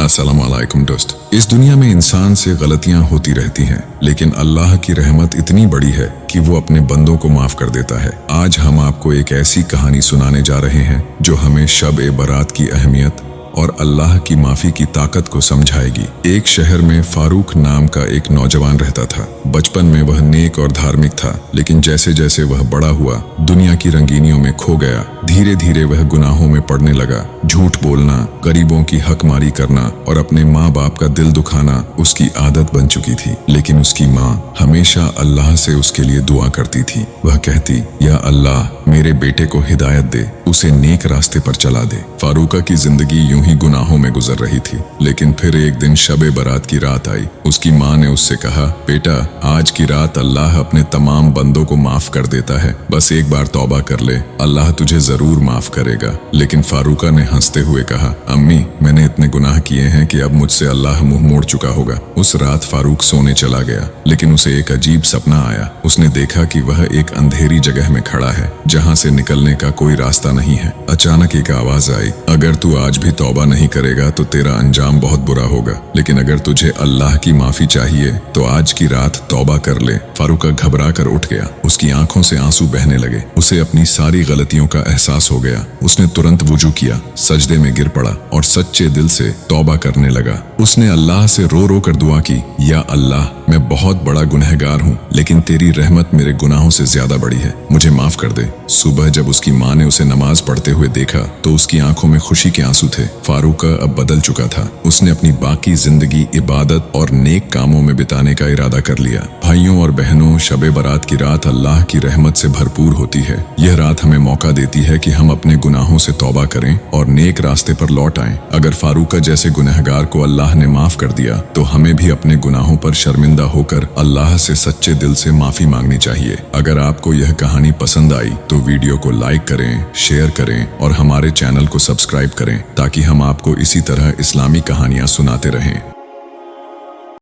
अस्सलाम वालेकुम दोस्त। इस दुनिया में इंसान से गलतियां होती रहती हैं, लेकिन अल्लाह की रहमत इतनी बड़ी है कि वो अपने बंदों को माफ कर देता है। आज हम आपको एक ऐसी कहानी सुनाने जा रहे हैं जो हमें शब-ए बारात की अहमियत और अल्लाह की माफी की ताकत को समझाएगी। एक शहर में फारूक नाम का एक नौजवान रहता था। बचपन में वह नेक और धार्मिक था, लेकिन जैसे जैसे वह बड़ा हुआ, दुनिया की रंगीनियों में खो गया। धीरे धीरे वह गुनाहों में पड़ने लगा। झूठ बोलना, गरीबों की हकमारी करना और अपने माँ बाप का दिल दुखाना उसकी आदत बन चुकी थी। लेकिन उसकी माँ हमेशा अल्लाह से उसके लिए दुआ करती थी। वह कहती, या अल्लाह, मेरे बेटे को हिदायत दे, उसे नेक रास्ते पर चला दे। फारूका की जिंदगी यूं ही गुनाहों में गुजर रही थी। लेकिन फिर एक दिन शब-ए बारात की रात आई। उसकी माँ ने उससे कहा, बेटा, आज की रात अल्लाह अपने तमाम बंदों को माफ कर देता है, बस एक बार तौबा कर ले, अल्लाह तुझे जरूर माफ करेगा। लेकिन फारूका ने हंसते हुए कहा, अम्मी, मैंने इतने गुनाह किए हैं कि अब मुझसे अल्लाह मुंह मोड़ चुका होगा। उस रात फारूक सोने चला गया, लेकिन उसे एक अजीब सपना आया। उसने देखा कि वह एक अंधेरी जगह में खड़ा है, जहां से निकलने का कोई रास्ता नहीं है। अचानक एक आवाज आई, अगर तू आज भी तौबा नहीं करेगा तो तेरा अंजाम बहुत बुरा होगा, लेकिन अगर तुझे अल्लाह की माफी चाहिए तो आज की रात तौबा कर ले। फारूका घबरा कर उठ गया। उसकी आंखों से आंसू बहने लगे। उसे अपनी सारी गलतियों का एहसास हो गया। उसने तुरंत वुजू किया, सजदे में गिर पड़ा और सच्चे दिल से तौबा करने लगा। उसने अल्लाह से रो रो कर दुआ की, या अल्लाह, मैं बहुत बड़ा गुनहगार हूँ, लेकिन तेरी रहमत मेरे गुनाहों से ज्यादा बड़ी है, मुझे माफ कर दे। सुबह जब उसकी माँ ने उसे नमाज पढ़ते हुए देखा तो उसकी आंखों में खुशी के आंसू थे। फारूका अब बदल चुका था। उसने अपनी बाकी जिंदगी इबादत और नेक कामों में बिताने का इरादा कर लिया। भाइयों और बहनों, शब-ए बारात की रात अल्लाह की रहमत से भरपूर होती है। यह रात हमें मौका देती है कि हम अपने गुनाहों से तौबा करें और नेक रास्ते पर लौट आएं। अगर फारूका जैसे गुनहगार को अल्लाह ने माफ कर दिया तो हमें भी अपने गुनाहों पर शर्मिंदा होकर अल्लाह से सच्चे दिल से माफी मांगनी चाहिए। अगर आपको यह कहानी पसंद आई तो वीडियो को लाइक करें, शेयर करें और हमारे चैनल को सब्सक्राइब करें, ताकि हम आपको इसी तरह इस्लामी कहानियां सुनाते रहें।